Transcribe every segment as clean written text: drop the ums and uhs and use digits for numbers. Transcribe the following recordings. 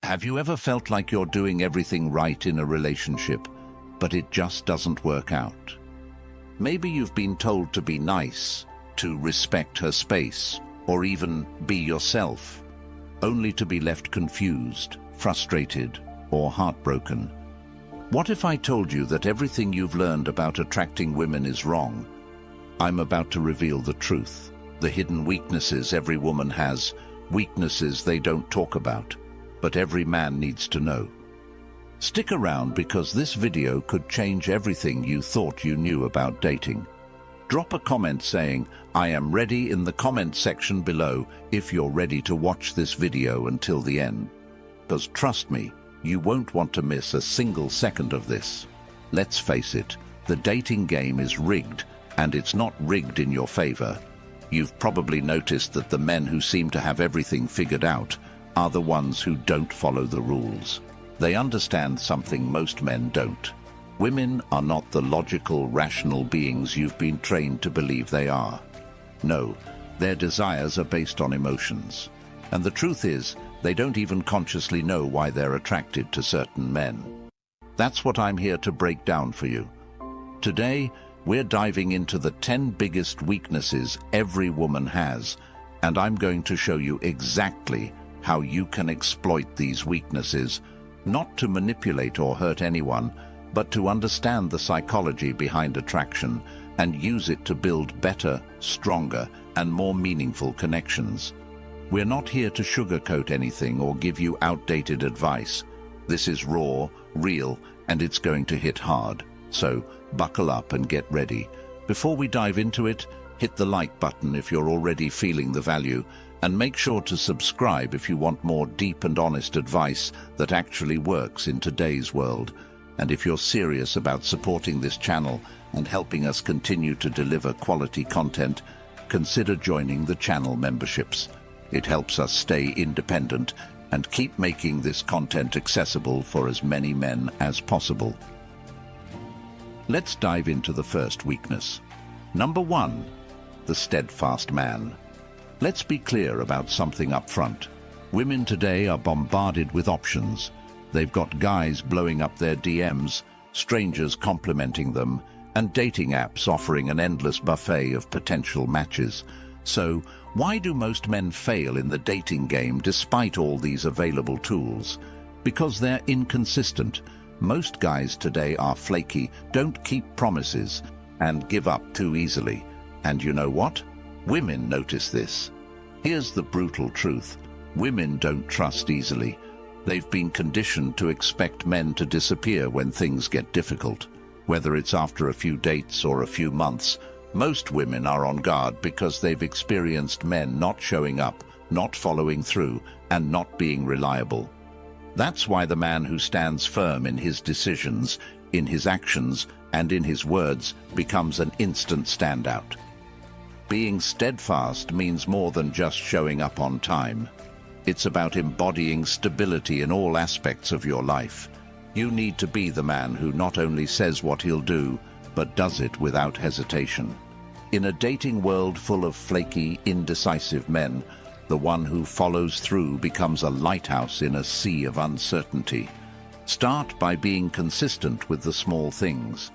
Have you ever felt like you're doing everything right in a relationship, but it just doesn't work out? Maybe you've been told to be nice, to respect her space, or even be yourself, only to be left confused, frustrated, or heartbroken. What if I told you that everything you've learned about attracting women is wrong? I'm about to reveal the truth, the hidden weaknesses every woman has, weaknesses they don't talk about, but every man needs to know. Stick around because this video could change everything you thought you knew about dating. Drop a comment saying, "I am ready" in the comment section below if you're ready to watch this video until the end. Because trust me, you won't want to miss a single second of this. Let's face it, the dating game is rigged, and it's not rigged in your favor. You've probably noticed that the men who seem to have everything figured out are the ones who don't follow the rules. They understand something most men don't. Women are not the logical, rational beings you've been trained to believe they are. No, their desires are based on emotions. And the truth is, they don't even consciously know why they're attracted to certain men. That's what I'm here to break down for you. Today, we're diving into the 10 biggest weaknesses every woman has, and I'm going to show you exactly how you can exploit these weaknesses, not to manipulate or hurt anyone, but to understand the psychology behind attraction and use it to build better, stronger, and more meaningful connections. We're not here to sugarcoat anything or give you outdated advice. This is raw, real, and it's going to hit hard. So, buckle up and get ready. Before we dive into it, hit the like button if you're already feeling the value, and make sure to subscribe if you want more deep and honest advice that actually works in today's world. And if you're serious about supporting this channel and helping us continue to deliver quality content, consider joining the channel memberships. It helps us stay independent and keep making this content accessible for as many men as possible. Let's dive into the first weakness. Number 1, the steadfast man. Let's be clear about something up front. Women today are bombarded with options. They've got guys blowing up their DMs, strangers complimenting them, and dating apps offering an endless buffet of potential matches. So, why do most men fail in the dating game despite all these available tools? Because they're inconsistent. Most guys today are flaky, don't keep promises, and give up too easily. And you know what? Women notice this. Here's the brutal truth. Women don't trust easily. They've been conditioned to expect men to disappear when things get difficult. Whether it's after a few dates or a few months, most women are on guard because they've experienced men not showing up, not following through, and not being reliable. That's why the man who stands firm in his decisions, in his actions, and in his words becomes an instant standout. Being steadfast means more than just showing up on time. It's about embodying stability in all aspects of your life. You need to be the man who not only says what he'll do, but does it without hesitation. In a dating world full of flaky, indecisive men, the one who follows through becomes a lighthouse in a sea of uncertainty. Start by being consistent with the small things.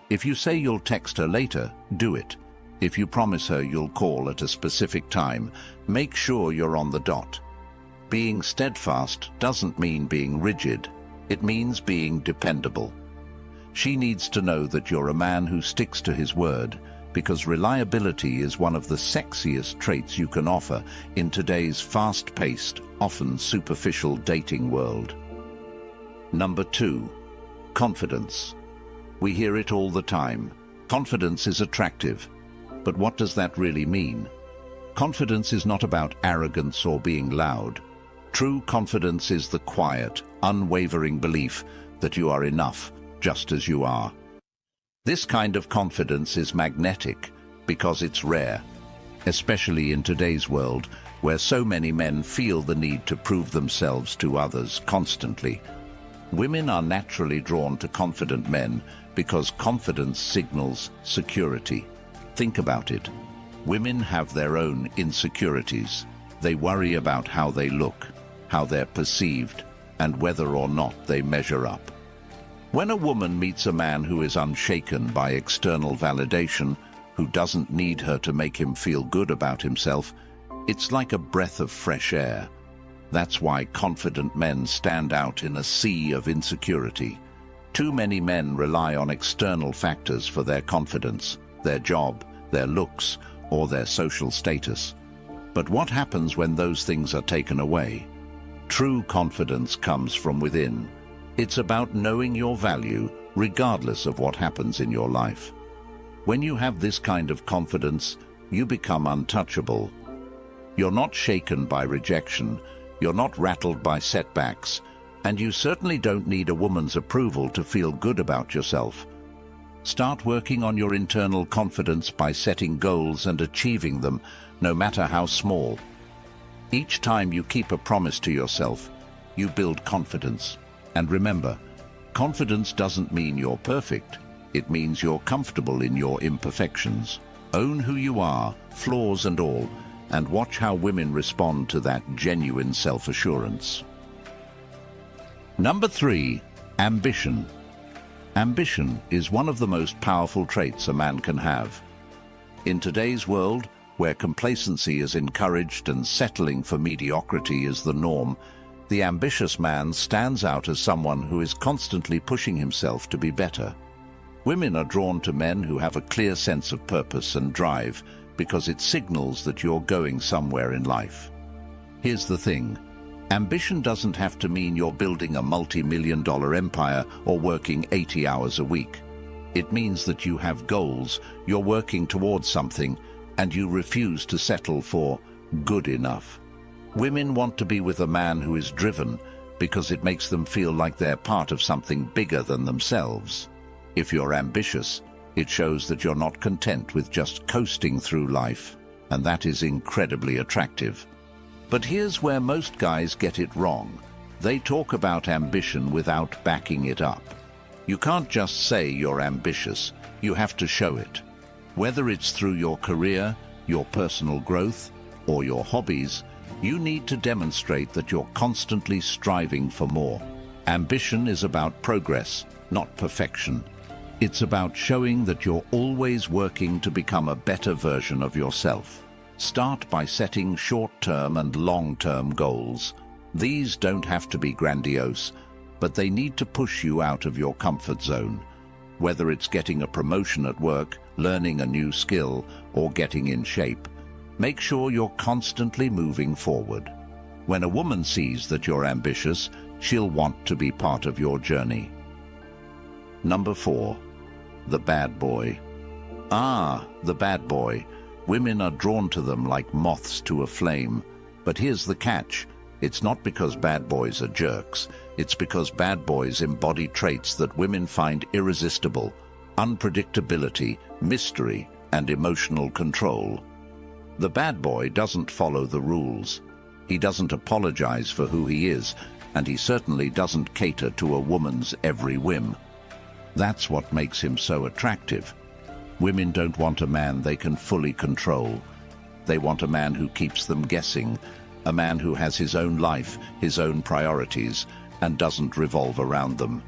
If you say you'll text her later, do it. If you promise her you'll call at a specific time, make sure you're on the dot. Being steadfast doesn't mean being rigid. It means being dependable. She needs to know that you're a man who sticks to his word, because reliability is one of the sexiest traits you can offer in today's fast-paced, often superficial dating world. Number 2, confidence. We hear it all the time. Confidence is attractive. But what does that really mean? Confidence is not about arrogance or being loud. True confidence is the quiet, unwavering belief that you are enough, just as you are. This kind of confidence is magnetic because it's rare, especially in today's world where so many men feel the need to prove themselves to others constantly. Women are naturally drawn to confident men because confidence signals security. Think about it. Women have their own insecurities. They worry about how they look, how they're perceived, and whether or not they measure up. When a woman meets a man who is unshaken by external validation, who doesn't need her to make him feel good about himself, it's like a breath of fresh air. That's why confident men stand out in a sea of insecurity. Too many men rely on external factors for their confidence, their job, their looks, or their social status. But what happens when those things are taken away? True confidence comes from within. It's about knowing your value, regardless of what happens in your life. When you have this kind of confidence, you become untouchable. You're not shaken by rejection, you're not rattled by setbacks, and you certainly don't need a woman's approval to feel good about yourself. Start working on your internal confidence by setting goals and achieving them, no matter how small. Each time you keep a promise to yourself, you build confidence. And remember, confidence doesn't mean you're perfect. It means you're comfortable in your imperfections. Own who you are, flaws and all, and watch how women respond to that genuine self-assurance. Number 3, ambition. Ambition is one of the most powerful traits a man can have. In today's world, where complacency is encouraged and settling for mediocrity is the norm, the ambitious man stands out as someone who is constantly pushing himself to be better. Women are drawn to men who have a clear sense of purpose and drive because it signals that you're going somewhere in life. Here's the thing. Ambition doesn't have to mean you're building a multi-million-dollar empire or working 80 hours a week. It means that you have goals, you're working towards something, and you refuse to settle for good enough. Women want to be with a man who is driven because it makes them feel like they're part of something bigger than themselves. If you're ambitious, it shows that you're not content with just coasting through life, and that is incredibly attractive. But here's where most guys get it wrong. They talk about ambition without backing it up. You can't just say you're ambitious, you have to show it. Whether it's through your career, your personal growth, or your hobbies, you need to demonstrate that you're constantly striving for more. Ambition is about progress, not perfection. It's about showing that you're always working to become a better version of yourself. Start by setting short-term and long-term goals. These don't have to be grandiose, but they need to push you out of your comfort zone. Whether it's getting a promotion at work, learning a new skill, or getting in shape, make sure you're constantly moving forward. When a woman sees that you're ambitious, she'll want to be part of your journey. Number 4, the bad boy. The bad boy. Women are drawn to them like moths to a flame. But here's the catch. It's not because bad boys are jerks. It's because bad boys embody traits that women find irresistible: unpredictability, mystery, and emotional control. The bad boy doesn't follow the rules. He doesn't apologize for who he is, and he certainly doesn't cater to a woman's every whim. That's what makes him so attractive. Women don't want a man they can fully control. They want a man who keeps them guessing, a man who has his own life, his own priorities, and doesn't revolve around them.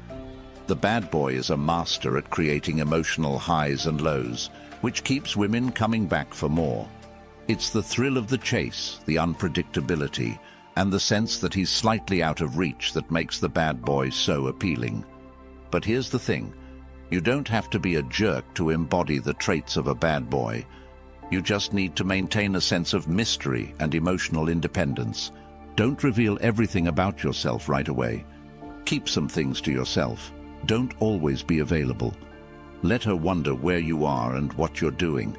The bad boy is a master at creating emotional highs and lows, which keeps women coming back for more. It's the thrill of the chase, the unpredictability, and the sense that he's slightly out of reach that makes the bad boy so appealing. But here's the thing. You don't have to be a jerk to embody the traits of a bad boy. You just need to maintain a sense of mystery and emotional independence. Don't reveal everything about yourself right away. Keep some things to yourself. Don't always be available. Let her wonder where you are and what you're doing.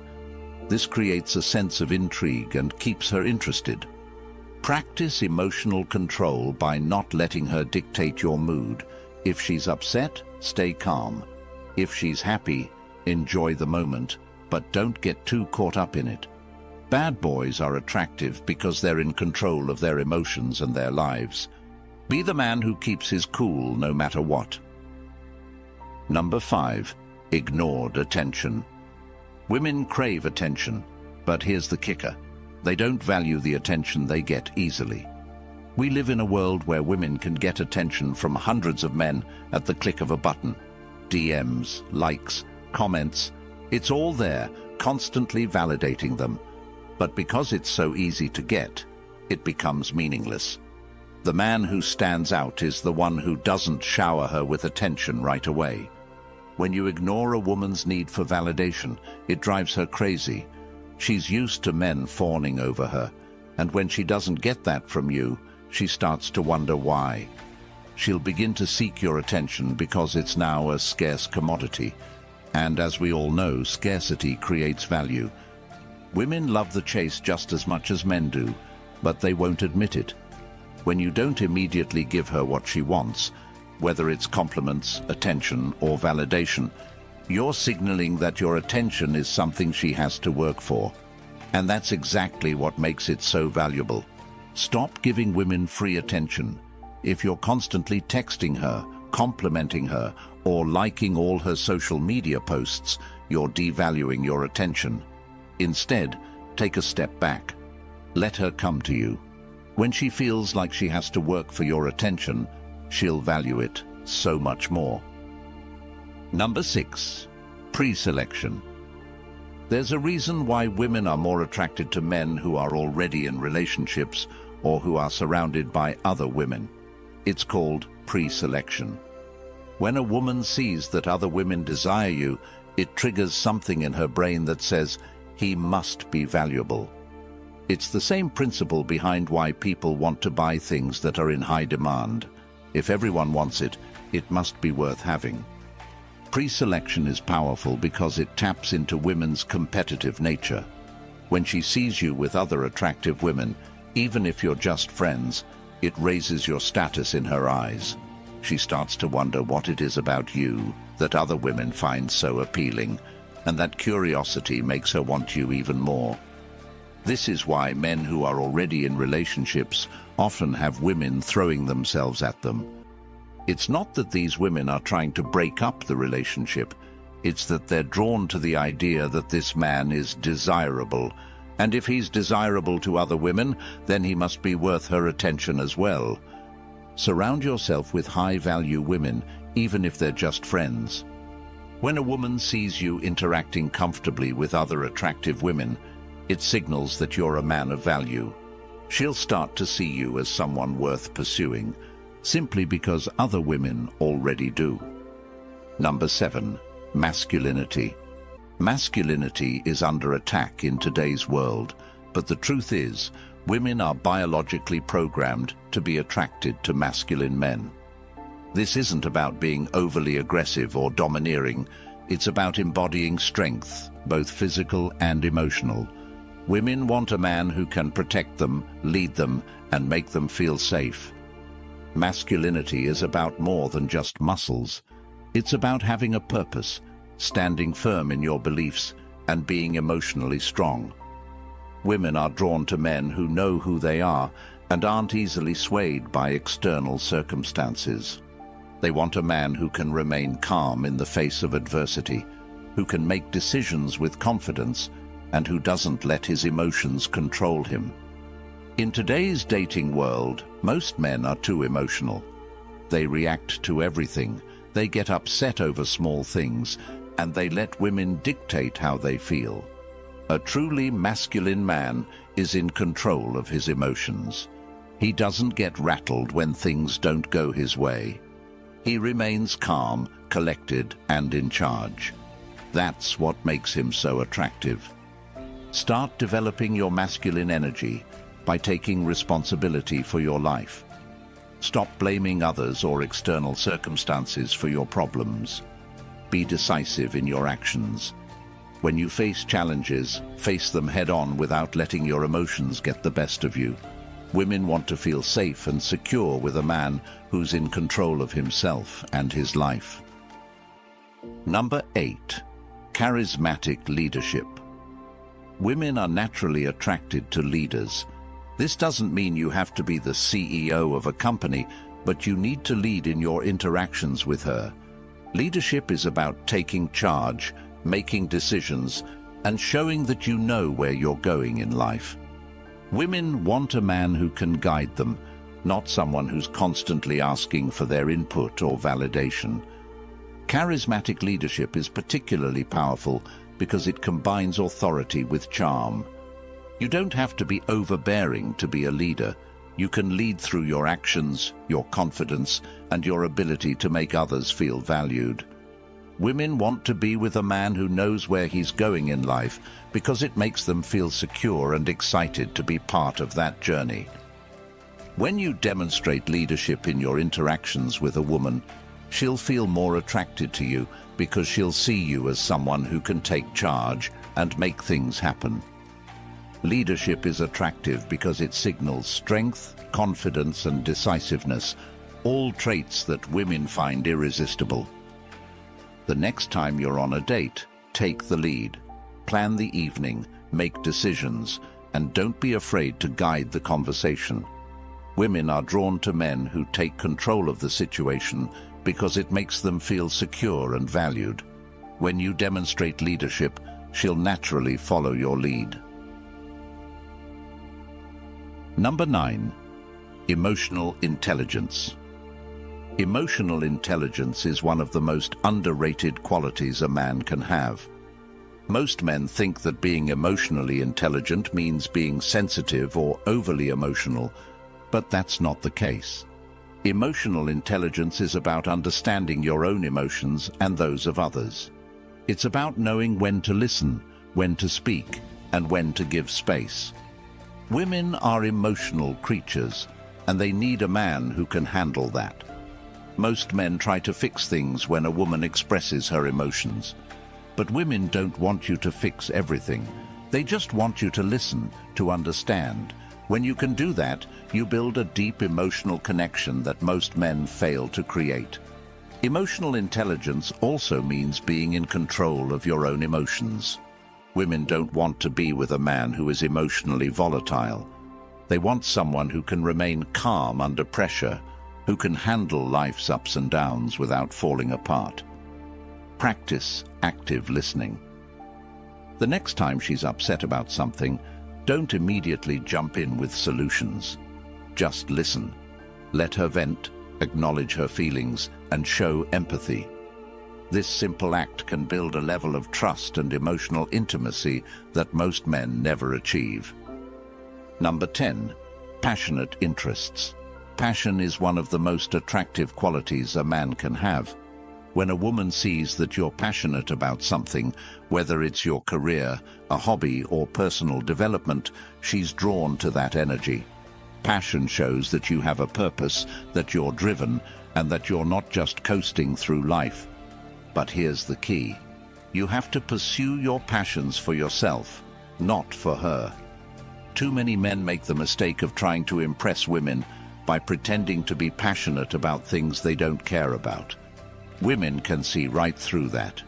This creates a sense of intrigue and keeps her interested. Practice emotional control by not letting her dictate your mood. If she's upset, stay calm. If she's happy, enjoy the moment, but don't get too caught up in it. Bad boys are attractive because they're in control of their emotions and their lives. Be the man who keeps his cool no matter what. Number 5, ignored attention. Women crave attention, but here's the kicker. They don't value the attention they get easily. We live in a world where women can get attention from hundreds of men at the click of a button. DMs, likes, comments, it's all there, constantly validating them. But because it's so easy to get, it becomes meaningless. The man who stands out is the one who doesn't shower her with attention right away. When you ignore a woman's need for validation, it drives her crazy. She's used to men fawning over her, and when she doesn't get that from you, she starts to wonder why. She'll begin to seek your attention because it's now a scarce commodity. And as we all know, scarcity creates value. Women love the chase just as much as men do, but they won't admit it. When you don't immediately give her what she wants, whether it's compliments, attention, or validation, you're signaling that your attention is something she has to work for. And that's exactly what makes it so valuable. Stop giving women free attention. If you're constantly texting her, complimenting her, or liking all her social media posts, you're devaluing your attention. Instead, take a step back. Let her come to you. When she feels like she has to work for your attention, she'll value it so much more. Number 6. Pre-selection. There's a reason why women are more attracted to men who are already in relationships or who are surrounded by other women. It's called pre-selection. When a woman sees that other women desire you, it triggers something in her brain that says, he must be valuable. It's the same principle behind why people want to buy things that are in high demand. If everyone wants it, it must be worth having. Pre-selection is powerful because it taps into women's competitive nature. When she sees you with other attractive women, even if you're just friends, it raises your status in her eyes. She starts to wonder what it is about you that other women find so appealing, and that curiosity makes her want you even more. This is why men who are already in relationships often have women throwing themselves at them. It's not that these women are trying to break up the relationship, it's that they're drawn to the idea that this man is desirable, and if he's desirable to other women, then he must be worth her attention as well. Surround yourself with high-value women, even if they're just friends. When a woman sees you interacting comfortably with other attractive women, it signals that you're a man of value. She'll start to see you as someone worth pursuing, simply because other women already do. Number 7. Masculinity. Masculinity is under attack in today's world, but the truth is, women are biologically programmed to be attracted to masculine men. This isn't about being overly aggressive or domineering, it's about embodying strength, both physical and emotional. Women want a man who can protect them, lead them, and make them feel safe. Masculinity is about more than just muscles. It's about having a purpose, standing firm in your beliefs, and being emotionally strong. Women are drawn to men who know who they are and aren't easily swayed by external circumstances. They want a man who can remain calm in the face of adversity, who can make decisions with confidence, and who doesn't let his emotions control him. In today's dating world, most men are too emotional. They react to everything, they get upset over small things, and they let women dictate how they feel. A truly masculine man is in control of his emotions. He doesn't get rattled when things don't go his way. He remains calm, collected, and in charge. That's what makes him so attractive. Start developing your masculine energy by taking responsibility for your life. Stop blaming others or external circumstances for your problems. Be decisive in your actions. When you face challenges, face them head-on without letting your emotions get the best of you. Women want to feel safe and secure with a man who's in control of himself and his life. Number 8. Charismatic leadership. Women are naturally attracted to leaders. This doesn't mean you have to be the CEO of a company, but you need to lead in your interactions with her. Leadership is about taking charge, making decisions, and showing that you know where you're going in life. Women want a man who can guide them, not someone who's constantly asking for their input or validation. Charismatic leadership is particularly powerful because it combines authority with charm. You don't have to be overbearing to be a leader. You can lead through your actions, your confidence, and your ability to make others feel valued. Women want to be with a man who knows where he's going in life because it makes them feel secure and excited to be part of that journey. When you demonstrate leadership in your interactions with a woman, she'll feel more attracted to you because she'll see you as someone who can take charge and make things happen. Leadership is attractive because it signals strength, confidence, and decisiveness, all traits that women find irresistible. The next time you're on a date, take the lead. Plan the evening, make decisions, and don't be afraid to guide the conversation. Women are drawn to men who take control of the situation because it makes them feel secure and valued. When you demonstrate leadership, she'll naturally follow your lead. Number 9. Emotional intelligence. Emotional intelligence is one of the most underrated qualities a man can have. Most men think that being emotionally intelligent means being sensitive or overly emotional, but that's not the case. Emotional intelligence is about understanding your own emotions and those of others. It's about knowing when to listen, when to speak, and when to give space. Women are emotional creatures, and they need a man who can handle that. Most men try to fix things when a woman expresses her emotions. But women don't want you to fix everything. They just want you to listen, to understand. When you can do that, you build a deep emotional connection that most men fail to create. Emotional intelligence also means being in control of your own emotions. Women don't want to be with a man who is emotionally volatile. They want someone who can remain calm under pressure, who can handle life's ups and downs without falling apart. Practice active listening. The next time she's upset about something, don't immediately jump in with solutions. Just listen. Let her vent, acknowledge her feelings, and show empathy. This simple act can build a level of trust and emotional intimacy that most men never achieve. Number 10. Passionate interests. Passion is one of the most attractive qualities a man can have. When a woman sees that you're passionate about something, whether it's your career, a hobby, or personal development, she's drawn to that energy. Passion shows that you have a purpose, that you're driven, and that you're not just coasting through life. But here's the key. You have to pursue your passions for yourself, not for her. Too many men make the mistake of trying to impress women by pretending to be passionate about things they don't care about. Women can see right through that.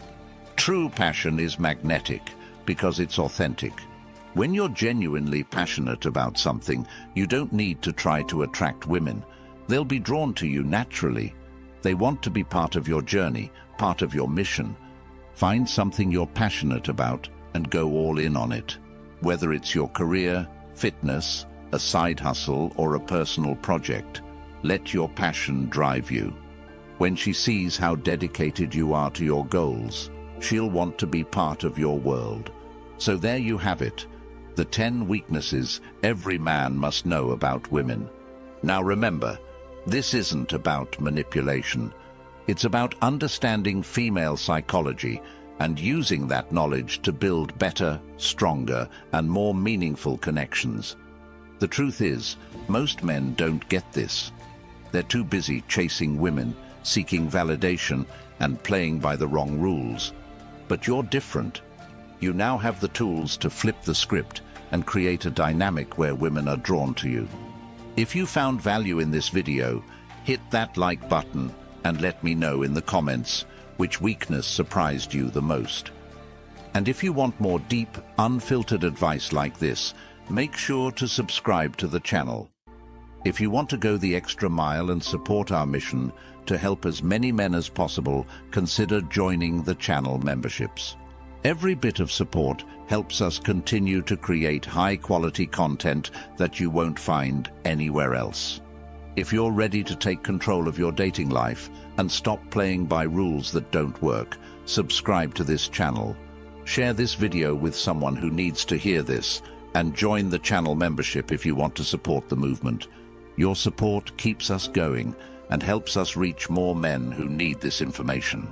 True passion is magnetic because it's authentic. When you're genuinely passionate about something, you don't need to try to attract women. They'll be drawn to you naturally. They want to be part of your journey, part of your mission. Find something you're passionate about and go all in on it. Whether it's your career, fitness, a side hustle, or a personal project, let your passion drive you. When she sees how dedicated you are to your goals, she'll want to be part of your world. So there you have it, the 10 weaknesses every man must know about women. Now remember, this isn't about manipulation. It's about understanding female psychology and using that knowledge to build better, stronger, and more meaningful connections. The truth is, most men don't get this. They're too busy chasing women, seeking validation, and playing by the wrong rules. But you're different. You now have the tools to flip the script and create a dynamic where women are drawn to you. If you found value in this video, hit that like button and let me know in the comments which weakness surprised you the most. And if you want more deep, unfiltered advice like this, make sure to subscribe to the channel. If you want to go the extra mile and support our mission to help as many men as possible, consider joining the channel memberships. Every bit of support helps us continue to create high-quality content that you won't find anywhere else. If you're ready to take control of your dating life and stop playing by rules that don't work, subscribe to this channel. Share this video with someone who needs to hear this, and join the channel membership if you want to support the movement. Your support keeps us going and helps us reach more men who need this information.